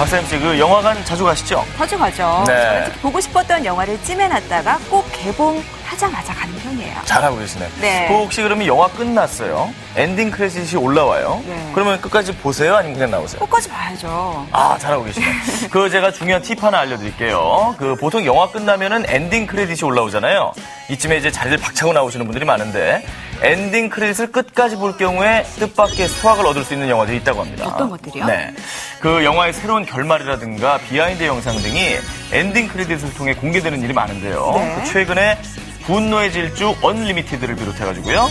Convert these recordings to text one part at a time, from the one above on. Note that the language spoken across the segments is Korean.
박사님 씨, 그 영화관 자주 가시죠? 자주 가죠. 네. 저는 특히 보고 싶었던 영화를 찜해놨다가 꼭 개봉하자마자 가는 편이에요. 잘하고 계시네. 네. 혹시 그러면 영화 끝났어요? 엔딩 크레딧이 올라와요? 네. 그러면 끝까지 보세요? 아니면 그냥 나오세요? 끝까지 봐야죠. 아, 잘하고 계시네. 그 제가 중요한 팁 하나 알려드릴게요. 그 보통 영화 끝나면은 엔딩 크레딧이 올라오잖아요. 이쯤에 이제 자리를 박차고 나오시는 분들이 많은데 엔딩 크레딧을 끝까지 볼 경우에 뜻밖의 수확을 얻을 수 있는 영화들이 있다고 합니다. 어떤 것들이요? 네. 그 영화의 새로운 결말이라든가 비하인드 영상 등이 엔딩 크레딧을 통해 공개되는 일이 많은데요. 네. 그 최근에 분노의 질주 언리미티드를 비롯해가지고요.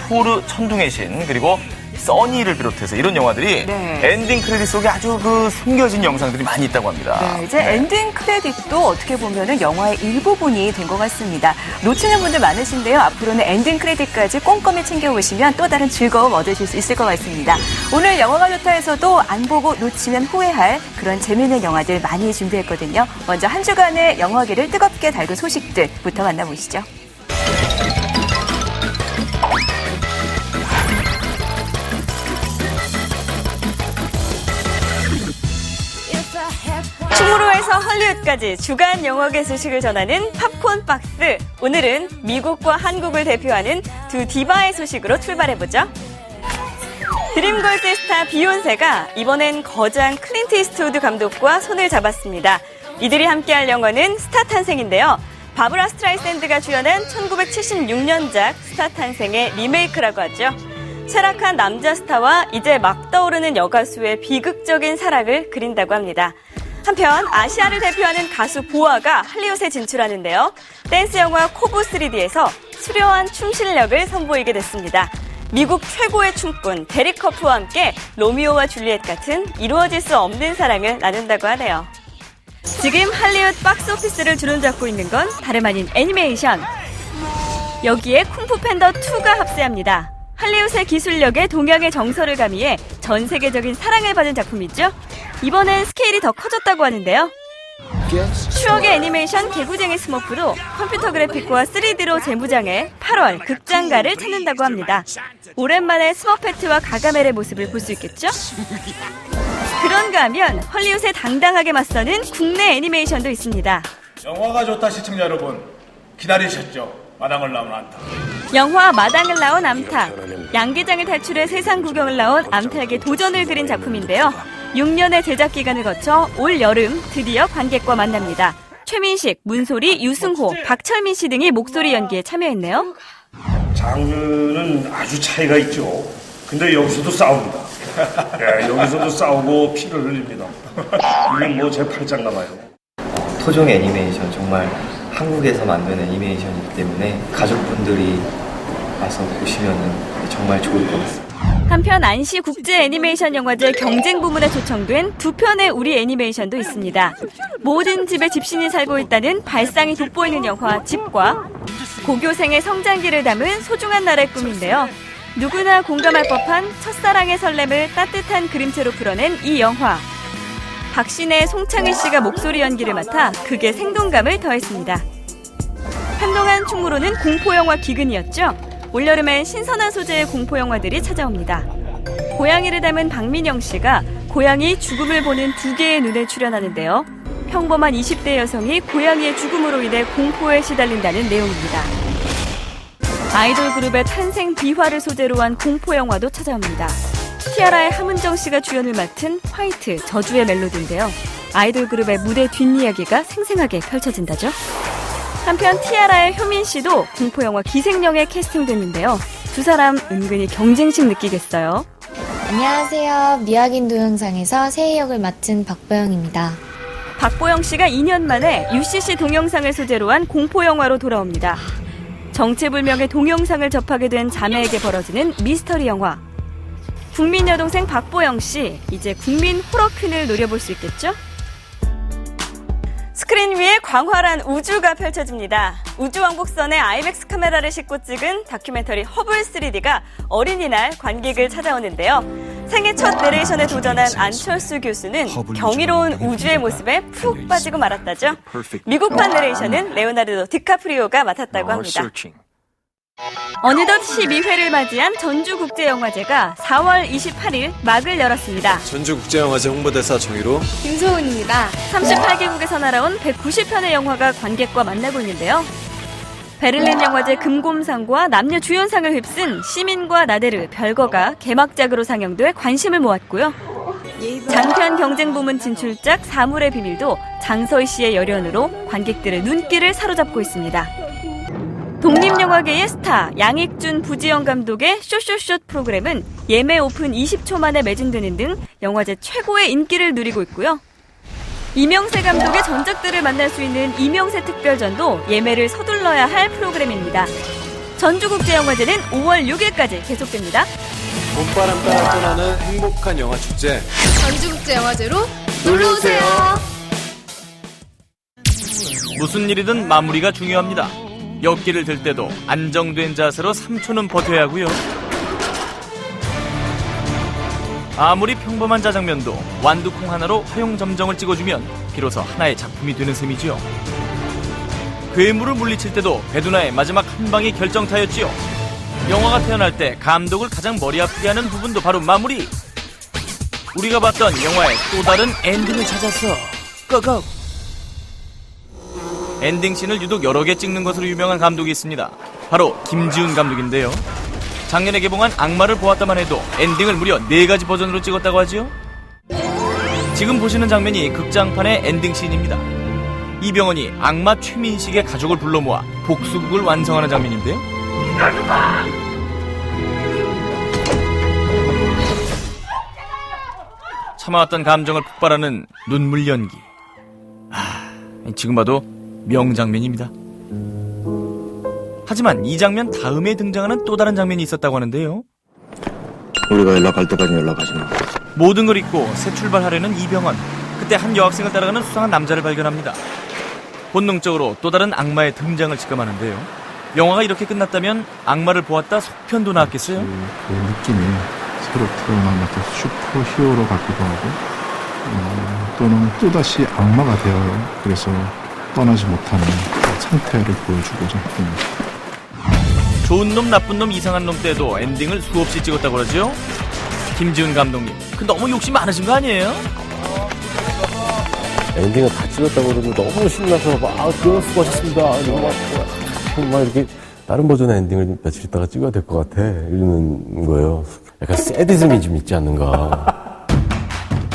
토르 천둥의 신 그리고 써니를 비롯해서 이런 영화들이 네. 엔딩 크레딧 속에 아주 그 숨겨진 영상들이 많이 있다고 합니다. 네, 이제 엔딩 크레딧도 어떻게 보면은 영화의 일부분이 된 것 같습니다. 놓치는 분들 많으신데요. 앞으로는 엔딩 크레딧까지 꼼꼼히 챙겨보시면 또 다른 즐거움 얻으실 수 있을 것 같습니다. 오늘 영화가 좋다에서도 안 보고 놓치면 후회할 그런 재미있는 영화들 많이 준비했거든요. 먼저 한 주간의 영화계를 뜨겁게 달군 소식들부터 만나보시죠. 충무로에서 헐리우드까지 주간 영화계 소식을 전하는 팝콘 박스. 오늘은 미국과 한국을 대표하는 두 디바의 소식으로 출발해보죠. 드림걸스의 스타 비욘세가 이번엔 거장 클린트 이스트우드 감독과 손을 잡았습니다. 이들이 함께할 영화는 스타 탄생인데요. 바브라 스트라이샌드가 주연한 1976년작 스타 탄생의 리메이크라고 하죠. 쇠락한 남자 스타와 이제 막 떠오르는 여가수의 비극적인 사랑을 그린다고 합니다. 한편 아시아를 대표하는 가수 보아가 할리우드에 진출하는데요. 댄스 영화 코브 3D에서 수려한 춤 실력을 선보이게 됐습니다. 미국 최고의 춤꾼 데릭 커프와 함께 로미오와 줄리엣 같은 이루어질 수 없는 사랑을 나눈다고 하네요. 지금 할리우드 박스오피스를 주름잡고 있는 건 다름 아닌 애니메이션. 여기에 쿵푸 팬더 2가 합세합니다. 할리우드의 기술력에 동양의 정서를 가미해 전 세계적인 사랑을 받은 작품이죠. 이번엔 스케일이 더 커졌다고 하는데요. 추억의 애니메이션 개구쟁이 스머프도 컴퓨터 그래픽과 3D로 재무장해 8월 극장가를 찾는다고 합니다. 오랜만에 스머페트와 가가멜의 모습을 볼 수 있겠죠? 그런가 하면 헐리우드에 당당하게 맞서는 국내 애니메이션도 있습니다. 영화가 좋다 시청자 여러분 기다리셨죠? 마당을 나온 안타. 영화 마당을 나온 암탉. 양계장을 탈출해 세상 구경을 나온 암탉의 도전을 그린 작품인데요. 6년의 제작 기간을 거쳐 올 여름 드디어 관객과 만납니다. 최민식, 문소리, 유승호, 박철민 씨 등이 목소리 연기에 참여했네요. 장르는 아주 차이가 있죠. 근데 여기서도 싸웁니다. 네, 여기서도 싸우고 피를 흘립니다. 이게 뭐 제 팔짱가 봐요. 토종 애니메이션, 정말 한국에서 만든 애니메이션이기 때문에 가족분들이 와서 보시면 정말 좋을 것 같습니다. 한편 안시 국제 애니메이션 영화제 경쟁 부문에 초청된 두 편의 우리 애니메이션도 있습니다. 모든 집에 집신이 살고 있다는 발상이 돋보이는 영화 집과 고교생의 성장기를 담은 소중한 나라의 꿈인데요. 누구나 공감할 법한 첫사랑의 설렘을 따뜻한 그림체로 풀어낸 이 영화. 박신혜, 송창일 씨가 목소리 연기를 맡아 극의 생동감을 더했습니다. 한동안 충무로는 공포영화 기근이었죠. 올여름엔 신선한 소재의 공포영화들이 찾아옵니다. 고양이를 닮은 박민영 씨가 고양이 죽음을 보는 두 개의 눈에 출연하는데요. 평범한 20대 여성이 고양이의 죽음으로 인해 공포에 시달린다는 내용입니다. 아이돌 그룹의 탄생 비화를 소재로 한 공포영화도 찾아옵니다. 티아라의 함은정 씨가 주연을 맡은 화이트, 저주의 멜로디인데요. 아이돌 그룹의 무대 뒷이야기가 생생하게 펼쳐진다죠. 한편 티아라의 효민 씨도 공포영화 기생령에 캐스팅됐는데요. 두 사람 은근히 경쟁심 느끼겠어요. 안녕하세요. 미확인 동영상에서 세희 역을 맡은 박보영입니다. 박보영 씨가 2년 만에 UCC 동영상을 소재로 한 공포영화로 돌아옵니다. 정체불명의 동영상을 접하게 된 자매에게 벌어지는 미스터리 영화. 국민 여동생 박보영 씨, 이제 국민 호러퀸을 노려볼 수 있겠죠? 스크린 위에 광활한 우주가 펼쳐집니다. 우주왕복선에 아이맥스 카메라를 싣고 찍은 다큐멘터리 허블 3D가 어린이날 관객을 찾아오는데요. 생애 첫 내레이션에 도전한 안철수 교수는 경이로운 우주의 모습에 푹 빠지고 말았다죠. 미국판 내레이션은 레오나르도 디카프리오가 맡았다고 합니다. 어느덧 12회를 맞이한 전주국제영화제가 4월 28일 막을 열었습니다. 전주국제영화제 홍보대사 정희로 김소은입니다. 38개국에서 날아온 190편의 영화가 관객과 만나고 있는데요. 베를린 영화제 금곰상과 남녀 주연상을 휩쓴 시민과 나데르, 별거가 개막작으로 상영돼 관심을 모았고요. 장편 경쟁 부문 진출작 사물의 비밀도 장서희 씨의 열연으로 관객들의 눈길을 사로잡고 있습니다. 독립영화계의 스타 양익준, 부지영 감독의 쇼쇼쇼 프로그램은 예매 오픈 20초 만에 매진되는 등 영화제 최고의 인기를 누리고 있고요. 이명세 감독의 전작들을 만날 수 있는 이명세 특별전도 예매를 서둘러야 할 프로그램입니다. 전주국제영화제는 5월 6일까지 계속됩니다. 봄바람 따라 떠나는 행복한 영화 축제 전주국제영화제로 놀러오세요. 무슨 일이든 마무리가 중요합니다. 역기를 들 때도 안정된 자세로 3초는 버텨야 하고요. 아무리 평범한 짜장면도 완두콩 하나로 화용점정을 찍어주면 비로소 하나의 작품이 되는 셈이지요. 괴물을 물리칠 때도 배두나의 마지막 한 방이 결정타였지요. 영화가 태어날 때 감독을 가장 머리 아프게 하는 부분도 바로 마무리. 우리가 봤던 영화의 또 다른 엔딩을 찾았어. 고고! 엔딩씬을 유독 여러 개 찍는 것으로 유명한 감독이 있습니다. 바로 김지훈 감독인데요. 작년에 개봉한 악마를 보았다만 해도 엔딩을 무려 4가지 버전으로 찍었다고 하지요. 지금 보시는 장면이 극장판의 엔딩씬입니다. 이병헌이 악마 최민식의 가족을 불러 모아 복수극을 완성하는 장면인데요. 참아왔던 감정을 폭발하는 눈물 연기. 지금 봐도 명장면입니다. 하지만 이 장면 다음에 등장하는 또 다른 장면이 있었다고 하는데요. 우리가 연락할 때까지 연락하지 마. 모든 걸 잊고 새 출발하려는 이병헌. 그때 한 여학생을 따라가는 수상한 남자를 발견합니다. 본능적으로 또 다른 악마의 등장을 직감하는데요. 영화가 이렇게 끝났다면 악마를 보았다 속편도 나왔겠어요? 그 느낌이 새로 태어난 어떤 슈퍼 히어로 같기도 하고 또는 또다시 악마가 되어요. 그래서 떠나지 못하는 상태를 보여주고자 합니다. 좋은 놈, 나쁜 놈, 이상한 놈 때도 엔딩을 수없이 찍었다고 그러죠? 김지훈 감독님, 너무 욕심 많으신 거 아니에요? 엔딩을 다 찍었다고 그러고 너무 신나서 너무 수고하셨습니다. 막 이렇게 다른 버전의 엔딩을 며칠 있다가 찍어야 될 것 같아 이러는 거예요. 약간 새디즘이 좀 있지 않는가.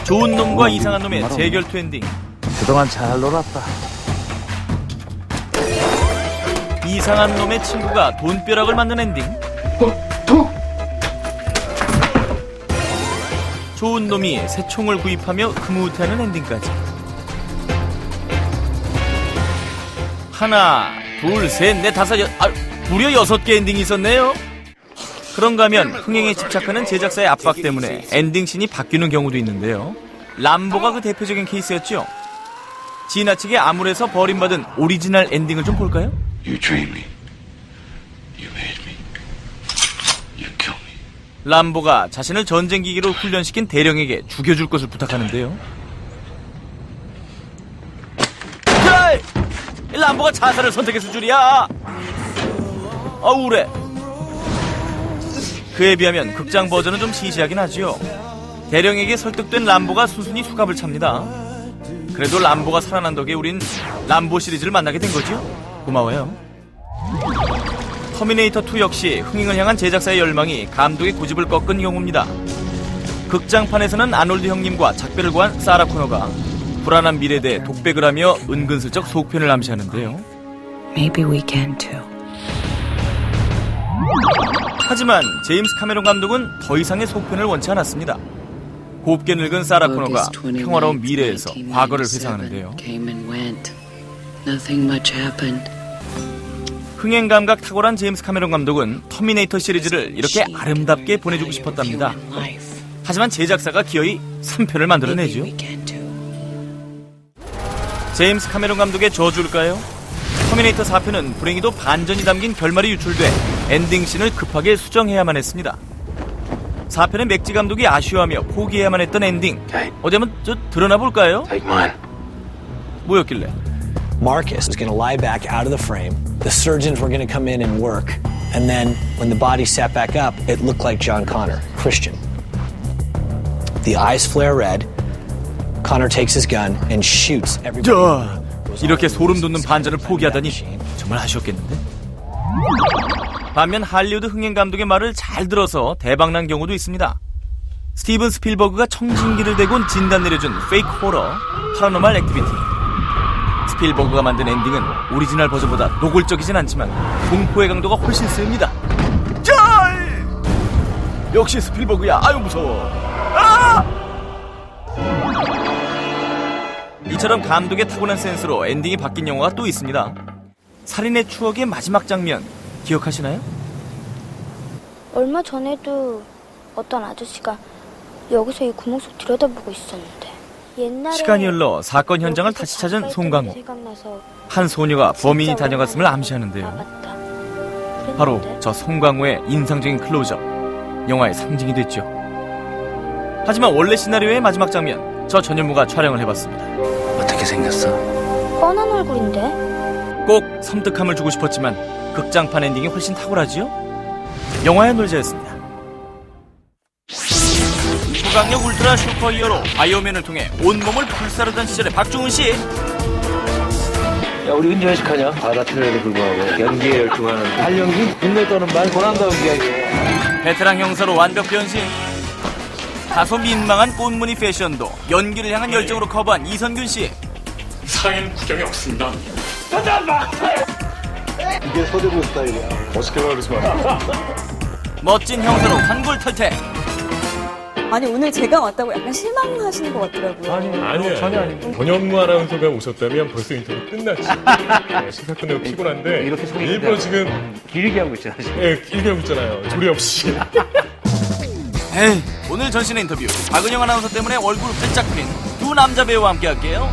좋은 놈과 이상한 놈의 재결투 엔딩. 그동안 잘 놀았다. 이상한 놈의 친구가 돈벼락을 맞는 엔딩. 좋은 놈이 새 총을 구입하며 흐뭇해하는 엔딩까지. 하나, 둘, 셋, 넷, 다섯, 무려 6개 엔딩이 있었네요. 그런가 하면 흥행에 집착하는 제작사의 압박 때문에 엔딩씬이 바뀌는 경우도 있는데요. 람보가 그 대표적인 케이스였죠. 지나치게 암울해서 버림받은 오리지널 엔딩을 좀 볼까요? You train me. You made me. You kill me. 람보가 자신을 전쟁기계로 훈련시킨 대령에게 죽여줄 것을 부탁하는데요. 그래! 람보가 자살을 선택했을 줄이야! 우울해. 그에 비하면 극장 버전은 좀 시시하긴 하지요. 대령에게 설득된 람보가 순순히 수갑을 찹니다. 그래도 람보가 살아난 덕에 우린 람보 시리즈를 만나게 된 거죠. 고마워요. 터미네이터2 역시 흥행을 향한 제작사의 열망이 감독의 고집을 꺾은 경우입니다. 극장판에서는 아놀드 형님과 작별을 구한 사라 코너가 불안한 미래에 대해 독백을 하며 은근슬쩍 속편을 암시하는데요. Maybe we can too. 하지만 제임스 카메론 감독은 더 이상의 속편을 원치 않았습니다. 곱게 늙은 사라 코너가 평화로운 미래에서 과거를 회상하는데요. 흥행 감각 탁월한 제임스 카메론 감독은 터미네이터 시리즈를 이렇게 아름답게 보내주고 싶었답니다. 하지만 제작사가 기어이 3편을 만들어내죠. 제임스 카메론 감독의 저주일까요? 터미네이터 4편은 불행히도 반전이 담긴 결말이 유출돼 엔딩씬을 급하게 수정해야만 했습니다. 4편의 맥지 감독이 아쉬워하며 포기해야만 했던 엔딩. 어디 한번 드러나 볼까요? 뭐였길래? Marcus was going to lie back out of the frame. The surgeons were going to come in and work. And then when the body sat back up, it looked like John Connor, Christian. The eyes flare red. Connor takes his gun and shoots everybody. 이렇게 소름 돋는 반전을 포기하다니 정말 아쉬웠겠는데? 반면 할리우드 흥행 감독의 말을 잘 들어서 대박난 경우도 있습니다. 스티븐 스필버그가 청진기를 대곤 진단 내려준 페이크 호러 파라노멀 액티비티. 스필버그가 만든 엔딩은 오리지널 버전보다 노골적이진 않지만 공포의 강도가 훨씬 셉니다. 역시 스필버그야. 아유 무서워. 이처럼 감독의 타고난 센스로 엔딩이 바뀐 영화가 또 있습니다. 살인의 추억의 마지막 장면 기억하시나요? 얼마 전에도 어떤 아저씨가 여기서 이 구멍 속 들여다보고 있었는데 옛날에 시간이 흘러 사건 현장을 다시 찾은 송강호. 생각나서 한 소녀가 범인이 다녀갔음을 암시하는데요. 바로 저 송강호의 인상적인 클로즈업, 영화의 상징이 됐죠. 하지만 원래 시나리오의 마지막 장면, 저 전현무가 촬영을 해봤습니다. 어떻게 생겼어? 뻔한 얼굴인데? 꼭 섬뜩함을 주고 싶었지만 극장판 엔딩이 훨씬 탁월하지요? 영화의 놀자였습니다. 초강력 울트라 슈퍼히어로 아이언맨을 통해 온몸을 불사르던 시절의 박중훈씨. 야, 우리 언제 회식하냐? 바다트레에도 불구하고 연기에 열중하는 발연기? 국내 떠는 말 고난다운 이야기. 베테랑 형사로 완벽 변신. 다소 민망한 꽃무늬 패션도 연기를 향한 열정으로 커버한 이선균씨. 사인 구경이 없습니다. 이게 서대문 스타일이야. 멋있게 말하지 마. 멋진 형사로 환골탈태. 아니 오늘 제가 왔다고 약간 실망하시는 것 같더라고요. 아니요, 전혀 아닙니다. 전현무 아나운서가 오셨다면 벌써 인터뷰 끝났지. 네, 시사 끝내고 피곤한데 이렇게 소개 일부러 지금 길게 하고 있잖아요. 네, 길게 하고 있잖아요. 조리 없이. 에이, 오늘 전신의 인터뷰 박은영 아나운서 때문에 얼굴 활짝 핀 두 남자 배우와 함께 할게요.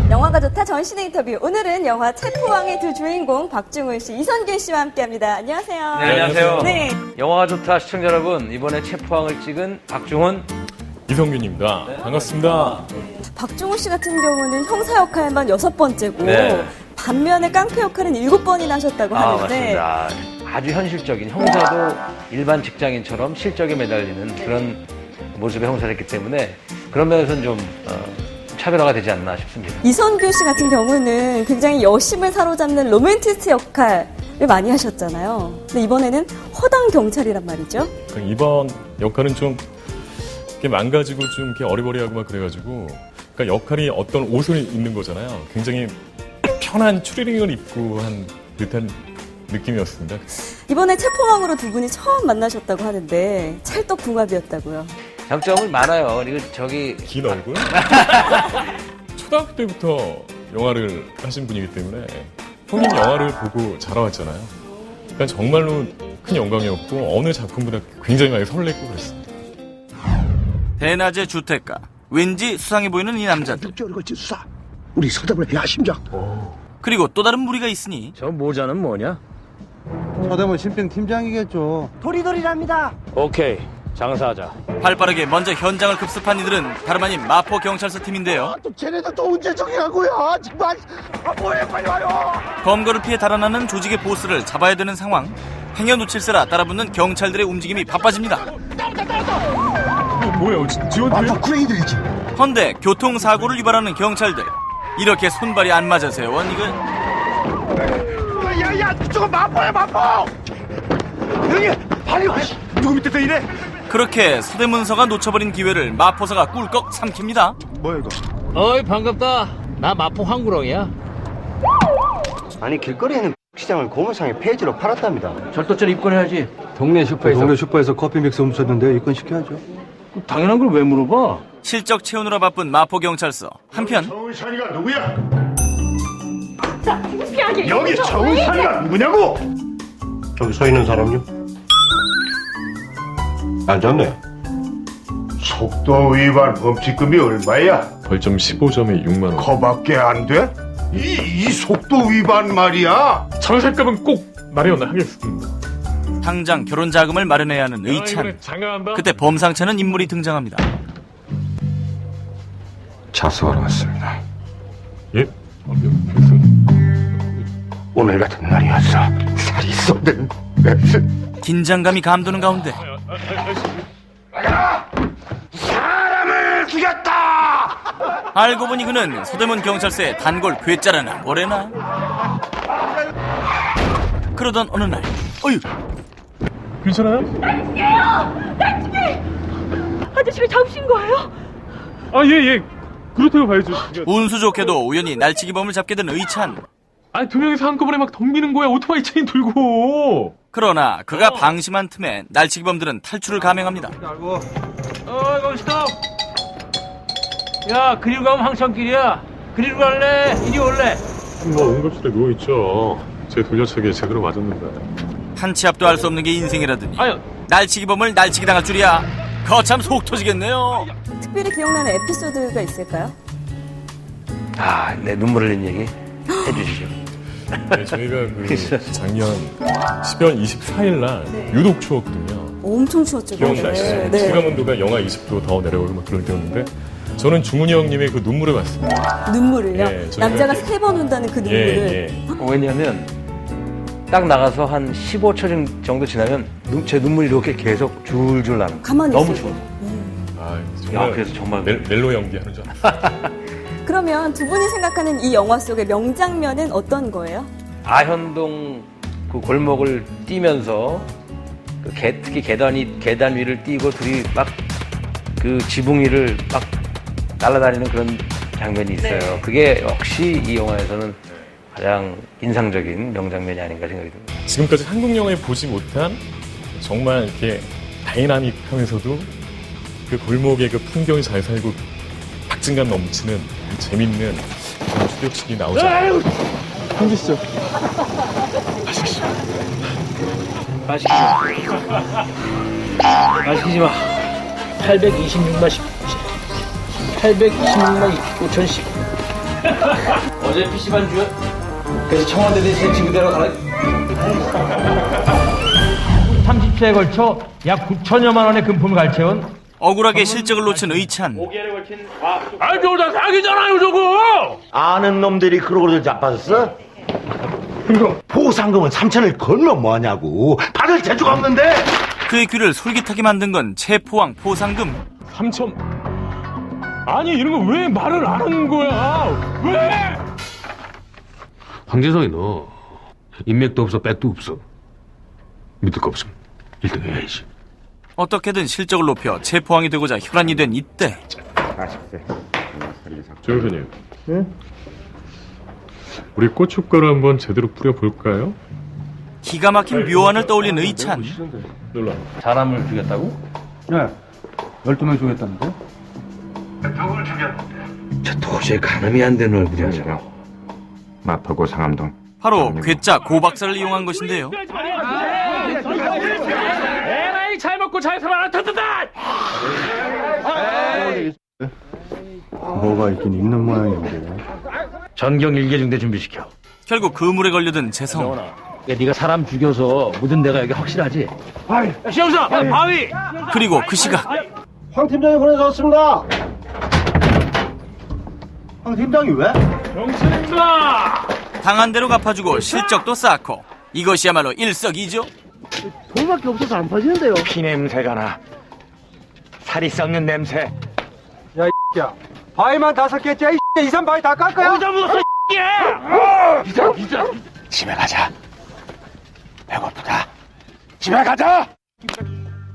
영화가 좋다 전신의 인터뷰. 오늘은 영화 체포왕의 두 주인공 박중훈 씨, 이선균 씨와 함께합니다. 안녕하세요. 네, 안녕하세요. 네. 영화가 좋다 시청자 여러분, 이번에 체포왕을 찍은 박중훈, 이성균입니다. 네, 반갑습니다. 박중훈 씨 같은 경우는 형사 역할만 6번째고 네. 반면에 깡패 역할은 7번이나 하셨다고 하는데. 맞습니다. 아주 현실적인, 형사도 일반 직장인처럼 실적에 매달리는 그런 모습의 형사를 했기 때문에 그런 면에서는 좀 차별화가 되지 않나 싶습니다. 이선균 씨 같은 경우는 굉장히 여심을 사로잡는 로맨티스트 역할을 많이 하셨잖아요. 근데 이번에는 허당 경찰이란 말이죠. 이번 역할은 좀 이렇게 망가지고 좀 이렇게 어리버리하고 막 그래가지고, 그러니까 역할이 어떤 옷을 입는 거잖아요. 굉장히 편한 추리닝을 입고 한 듯한 느낌이었습니다. 이번에 체포왕으로 두 분이 처음 만나셨다고 하는데 찰떡궁합이었다고요. 장점은 많아요. 그리고 저기 긴 얼굴? 초등학교 때부터 영화를 하신 분이기 때문에 형님 영화를 보고 자라왔잖아요. 그러니까 정말로 큰 영광이었고 어느 작품보다 굉장히 많이 설렜고 그랬습니다. 대낮의 주택가, 왠지 수상해 보이는 이 남자들. 우리 서대문의 야심작. 그리고 또 다른 무리가 있으니. 저 모자는 뭐냐? 서대문 신병 팀장이겠죠. 도리도리랍니다. 오케이, 장사하자. 발빠르게 먼저 현장을 급습한 이들은 다름 아닌 마포 경찰서 팀인데요. 또 쟤네들 또 언제 정리하고요? 정말. 뭐해, 빨리 와요. 검거를 피해 달아나는 조직의 보스를 잡아야 되는 상황. 행여 놓칠세라 따라붙는 경찰들의 움직임이 바빠집니다. 뭐야, 지원들? 쿠레이들이지. 헌데 교통사고를 유발하는 경찰들. 이렇게 손발이 안 맞아서요. 이거. 야야, 저거 마포야, 마포. 여기 빨리 와. 누구 밑에서 이래? 그렇게 서대문서가 놓쳐버린 기회를 마포사가 꿀꺽 삼킵니다. 뭐야 이거? 어이, 반갑다. 나 마포 황구렁이야. 아니, 길거리에는 시장을 고물상에 폐지로 팔았답니다. 절도죄를 입건해야지. 동네 슈퍼에서 커피 믹스 훔쳤는데 입건시켜야죠. 당연한 걸 왜 물어봐? 실적 채우느라 바쁜 마포 경찰서. 한편 정은찬이가 누구야? 여기 정은찬이가 누구냐고? 저기 서 있는 사람요? 앉았네. 속도 위반 범칙금이 얼마야? 벌점 15점에 6만 원. 그거밖에 안 돼? 이 속도 위반 말이야. 장살값은 꼭 마련하겠습니다. 당장 결혼 자금을 마련해야 하는 의찬. 그때 범상찮은 인물이 등장합니다. 자수하러 왔습니다. 예? 오늘 같은 날이었어. 살이 쏟은 긴장감이 감도는 가운데 사람을 죽였다! 알고 보니 그는 서대문 경찰서의 단골 괴짜라나 뭐래나. 그러던 어느 날 어휴, 괜찮아요? 아저씨가 잡으신 거예요? 아, 예. 그렇다고 봐야죠. 운수 좋게도 우연히 날치기범을 잡게 된 의찬. 아니, 두 명이서 한꺼번에 막 덤비는 거야. 오토바이 체인 들고. 그러나 그가 방심한 틈에 날치기범들은 탈출을 감행합니다. 거기 스톱. 야, 그리로 가면 황천길이야. 그리로 갈래? 이리 올래? 응급실에 누워있죠. 제 돌려차기에 제대로 맞았는데. 한 치 앞도 알 수 없는 게 인생이라더니 날치기범을 날치기 당할 줄이야. 거참 속 터지겠네요. 특별히 기억나는 에피소드가 있을까요? 아, 내 눈물 흘린 얘기 해주시죠. 네, 저희가 그 작년 12월 24일 날 유독 추웠거든요. 엄청 추웠죠. 기억나시죠? 체감 온도가 영하 20도 더 내려오고 뭐 그럴 때였는데 저는 중훈이 형님의 그 눈물을 봤습니다. 눈물을요? 예, 남자가 3번 운다는 그 눈물을. 왜냐면 딱 나가서 한 15초 정도 지나면 제 눈물이 이렇게 계속 줄줄 나는 거예요. 가만히 너무 있어요. 추워. 아, 정말, 그래서 정말 멜로 연기하는 줄 알았어요. 그러면 두 분이 생각하는 이 영화 속의 명장면은 어떤 거예요? 아현동 그 골목을 뛰면서 특히 계단 위를 뛰고 둘이 막 그 지붕 위를 막 날아다니는 그런 장면이 있어요. 네. 그게 역시 이 영화에서는 가장 인상적인 명장면이 아닌가 생각이 듭니다. 지금까지 한국 영화에 보지 못한 정말 이렇게 다이나믹하면서도 그 골목의 그 풍경이 잘 살고 박진감 넘치는 재밌는 그런 추격식이 나오잖아요. 힘드시죠? 마시지 마. 826만 826만 5천씩. 어제 PC방 주요? 그래서 청와대 대신 지구대로 가라. 30세에 걸쳐 약 9천여만 원의 금품을 갈채운 억울하게 실적을 놓친 의찬. 아, 저거 다 사기잖아요, 저거! 아는 놈들이 그러고도 자빠졌어? 그리고 보상금은 3천을 걸면 뭐하냐고. 받을 재주가 없는데! 그의 귀를 솔깃하게 만든 건 체포왕 포상금. 3천. 아니, 이런 거 왜 말을 안 하는 거야? 왜? 황재성이 너 인맥도 없어 백도 없어. 믿을 거 없으면 1등 해야지. 어떻게든 실적을 높여 체포왕이 되고자 혈안이 된 이때. 조 형사님. 네? 우리 고춧가루 한번 제대로 뿌려볼까요? 기가 막힌 묘안을 떠올린 의찬. 놀라. 사람을 죽였다고? 네. 12명 죽였다는데? 누굴 죽였는데? 저 도저히 가늠이 안 되는 얼굴이야. 마포구 상암동. 바로 괴짜 고박사를 이용한 것인데요. 에라이, 잘 먹고 잘 살아, 안 터뜨다! 뭐가 있긴 있는 모양인데. 전경 일개중대 준비시켜. 결국 그물에 걸려든 재성. 네가 사람 죽여서 묻은 데가 여기 확실하지? 시영사, 바위! 그리고 그 시각. 황 팀장이 보내줬습니다. 황 팀장이 왜? 정신입니다! 당한 대로 갚아주고 실적도 쌓고. 이것이야말로 일석이조. 돌밖에 없어서 안 퍼지는데요. 피 냄새가 나. 살이 썩는 냄새. 야, 야, 바위만 5개째, 이산 바위 다 깎아요? 어디다 묻었어, 야! 기자. 집에 가자. 배고프다. 집에 가자!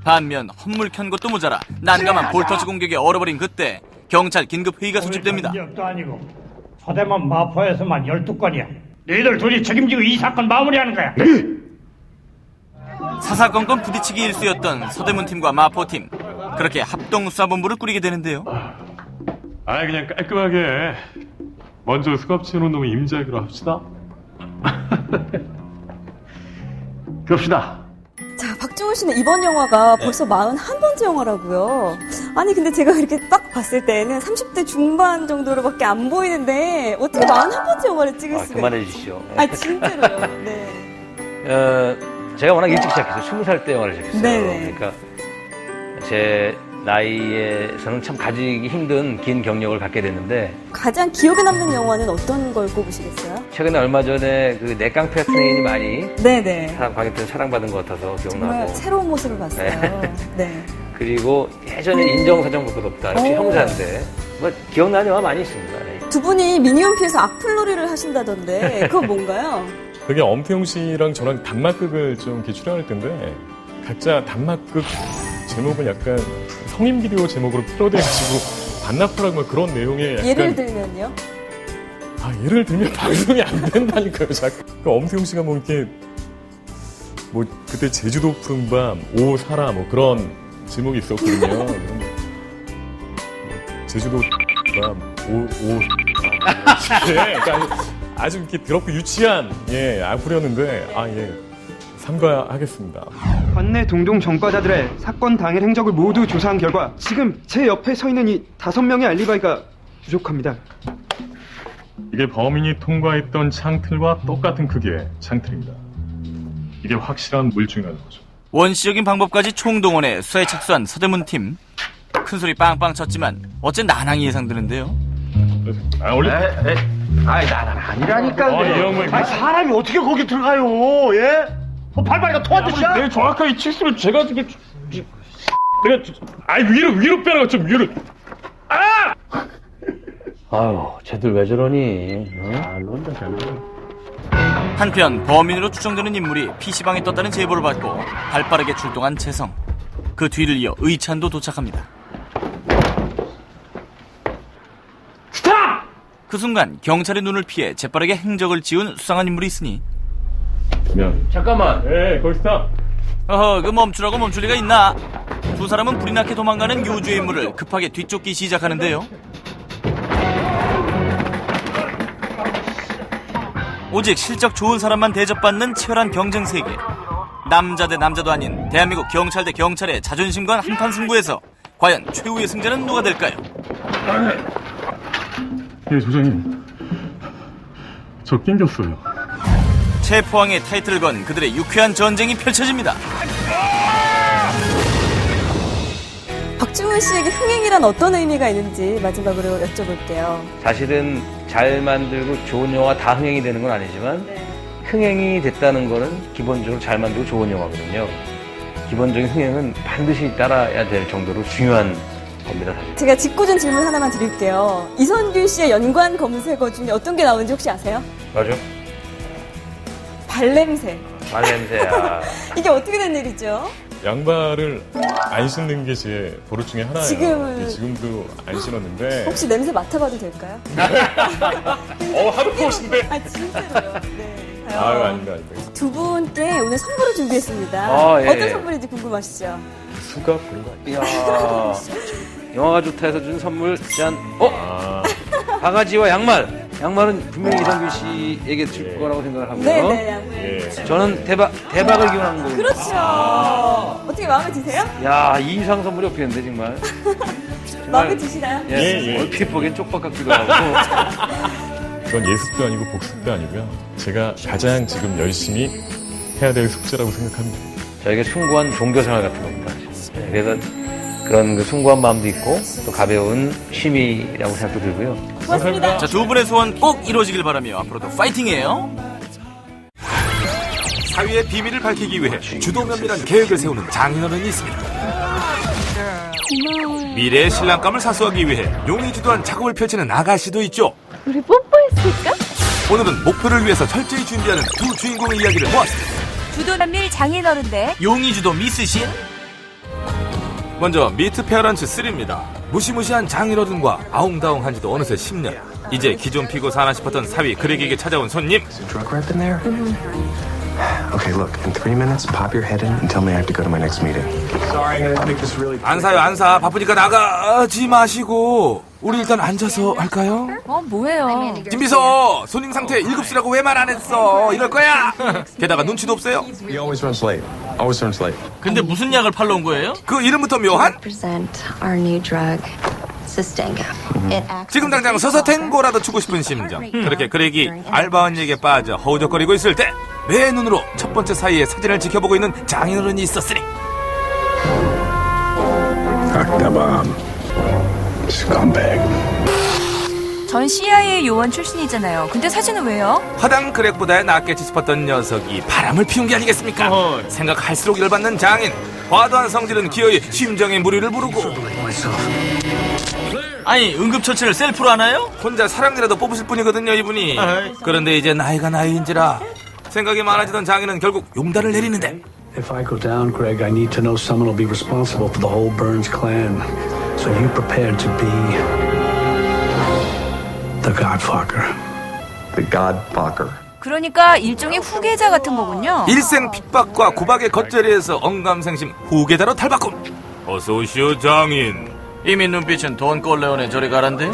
반면 헛물 켠 것도 모자라 난감한 볼터치 공격에 얼어버린 그때 경찰 긴급 회의가 소집됩니다. 도 아니고 서대문 마포에서만 12건이야. 너희들 둘이 책임지고 이 사건 마무리하는 거야. 네. 사사건건 부딪히기 일쑤였던 서대문 팀과 마포 팀. 그렇게 합동수사본부를 꾸리게 되는데요. 아, 그냥 깔끔하게 먼저 수갑채놓은 놈을 임자기로 합시다. 그럽시다. 자, 박중훈 씨는 이번 영화가 벌써 41번째 영화라고요. 아니, 근데 제가 이렇게 딱 봤을 때는 30대 중반 정도로밖에 안 보이는데 어떻게 41번째 영화를 찍을 수가 그만해 주시죠. 아, 진짜로요. 네. 제가 워낙 일찍 시작했어요. 20살 때 영화를 시작했어요. 네네. 그러니까 제 나이에서는 참 가지기 힘든 긴 경력을 갖게 됐는데 가장 기억에 남는 영화는 어떤 걸 꼽으시겠어요? 최근에 얼마 전에 그 내 깡패 같은 애인이 많이 네네. 관객들 사랑받은 것 같아서 기억나고 정말 새로운 모습을 봤어요. 네. 그리고 예전에 인정사정 볼 것 없다. 역시 형사인데 뭐 기억나는 영화 많이 있습니다. 두 분이 미니홈피에서 악플놀이를 하신다던데 그건 뭔가요? 그게 엄태웅 씨랑 저랑 단막극을 좀 이렇게 출연할 텐데 각자 단막극 제목은 약간 성인 비디오 제목으로 패러디해가지고 반납하라고 뭐 그런 내용의 약간 예를 들면요? 예를 들면 방송이 안 된다니까요. 자꾸 엄태웅 씨가 뭐 이렇게 뭐 그때 제주도 푸른밤 오사라 뭐 그런 제목이 있었거든요. 제주도 밤 그러니까 아주 이렇게 더럽고 유치한 악플이었는데 삼가하겠습니다. 관내 동종 전과자들의 사건 당일 행적을 모두 조사한 결과 지금 제 옆에 서 있는 이 5명의 알리바이가 부족합니다. 이게 범인이 통과했던 창틀과 똑같은 크기의 창틀입니다. 이게 확실한 물증이라는 거죠. 원시적인 방법까지 총동원해 수사에 착수한 서대문 팀. 큰소리 빵빵 쳤지만 어째 난항이 예상되는데요. 원래 나는 아니라니까. 이 형은 사람이 어떻게 거기 들어가요? 예? 발발이가 토하듯이야? 내가 정확하게 칠수를 제가 지금 내가 위로 빼라고 좀 위로. 아유, 쟤들 왜 저러니? 한편 범인으로 추정되는 인물이 PC방에 떴다는 제보를 받고 발빠르게 출동한 재성. 그 뒤를 이어 의찬도 도착합니다. 스탑! 그 순간 경찰의 눈을 피해 재빠르게 행적을 지운 수상한 인물이 있으니 잠깐만. 거기 스탑. 그 멈추라고 멈출 리가 있나? 두 사람은 불이 나게 도망가는 요주의 인물을 급하게 뒤쫓기 시작하는데요. 오직 실적 좋은 사람만 대접받는 치열한 경쟁 세계. 남자 대 남자도 아닌 대한민국 경찰 대 경찰의 자존심과 한판 승부에서 과연 최후의 승자는 누가 될까요? 조장님, 저 낑겼어요. 체포왕의 타이틀을 건 그들의 유쾌한 전쟁이 펼쳐집니다. 박중훈 씨에게 흥행이란 어떤 의미가 있는지 마지막으로 여쭤볼게요. 사실은 잘 만들고 좋은 영화 다 흥행이 되는 건 아니지만 흥행이 됐다는 거는 기본적으로 잘 만들고 좋은 영화거든요. 기본적인 흥행은 반드시 따라야 될 정도로 중요한 겁니다, 사실. 제가 짓궂은 질문 하나만 드릴게요. 이선균 씨의 연관 검색어 중에 어떤 게 나오는지 혹시 아세요? 맞아? 발냄새. 발냄새야. 이게 어떻게 된 일이죠? 양발을 안 신는 게 제 버릇 중에 하나예요. 지금도 안 신었는데. 혹시 냄새 맡아봐도 될까요? 하도 커신데. 진짜로요? 네. 아닙니다. 두 분께 오늘 선물을 준비했습니다. 어떤 선물인지 궁금하시죠? 수갑 그런 거. 이야. 영화가 좋다 해서 준 선물 짠. 바가지와 양말. 양말은 분명히 이상균 씨에게 줄 거라고 생각을 하고요. 네네, 양말. 저는 대박을 기원한 거고. 그렇죠. 어떻게 마음에 드세요? 야, 이 이상 선물이 없겠는데, 정말. 마음에 드시나요? 얼핏 보기엔 쪽박 같기도 하고. 그건 예습도 아니고 복습도 아니고요. 제가 가장 지금 열심히 해야 될 숙제라고 생각합니다. 저에게 숭고한 종교생활 같은 겁니다. 그래서 그런 그 숭고한 마음도 있고 또 가벼운 취미라고 생각도 들고요. 고맙습니다. 자, 두 분의 소원 꼭 이루어지길 바라며 앞으로도 파이팅이에요. 사위의 비밀을 밝히기 위해 주도 면밀한 계획을 세우는 장인어른이 있습니다. 미래의 신랑감을 사수하기 위해 용이 주도한 작업을 펼치는 아가씨도 있죠. 우리 뽀뽀했을까? 오늘은 목표를 위해서 철저히 준비하는 두 주인공의 이야기를 모았습니다. 주도 면밀 장인어른데 용이 주도 미스신. 먼저 미트 페어런츠 3입니다. 무시무시한 장인어른과 아웅다웅한지도 어느새 10년. 이제 기존 피고 사나 싶었던 사위 그렉에게 찾아온 손님. Okay, look, in 3 minutes, pop your head in and tell me I have to go to my next meeting. Sorry, I make this really... 안 사요, 안 사. 바쁘니까 나가지 마시고. 우리 일단 앉아서 할까요? 뭐예요? 김비서, 손님 상태 7시라고 왜 말 안 했어? 이럴 거야. 게다가 눈치도 없어요. He always runs late. Always runs late. 근데 무슨 약을 팔러 온 거예요? 그 이름부터 묘한? Present our new drug, Sustenga. 지금 당장 서서 탱고라도 추고 싶은 심정. 그렇게 그렉이 알바원에게 빠져 허우적거리고 있을 때 내 눈으로 첫 번째 사이의 사진을 지켜보고 있는 장인어른이 있었으니 Akdabam. Scumbag. 전 CIA 요원 출신이잖아요. 근데 사진은 왜요? 화당 그렉보다 낫겠지 싶었던 녀석이 바람을 피운 게 아니겠습니까? 생각할수록 열받는 장인. 과도한 성질은 기어이 심정의 무리를 부르고. 아니, 응급처치를 셀프로 하나요? 혼자 사랑이라도 뽑으실 분이거든요, 이분이. 그런데 이제 나이가 나이인지라 생각이 많아지던 장인은 결국 용단을 내리는데. If I go down, Greg, I need to know someone will be responsible for the whole Burns clan. So you prepared to be the Godfucker. The Godfucker. 그러니까 일종의 후계자 같은 거군요. 일생 핍박과 구박의 겉절이에서 언감생심 후계자로 탈바꿈. 어서 오시오, 장인. 이미 눈빛은 돈 꼴레온에 저리 가란데?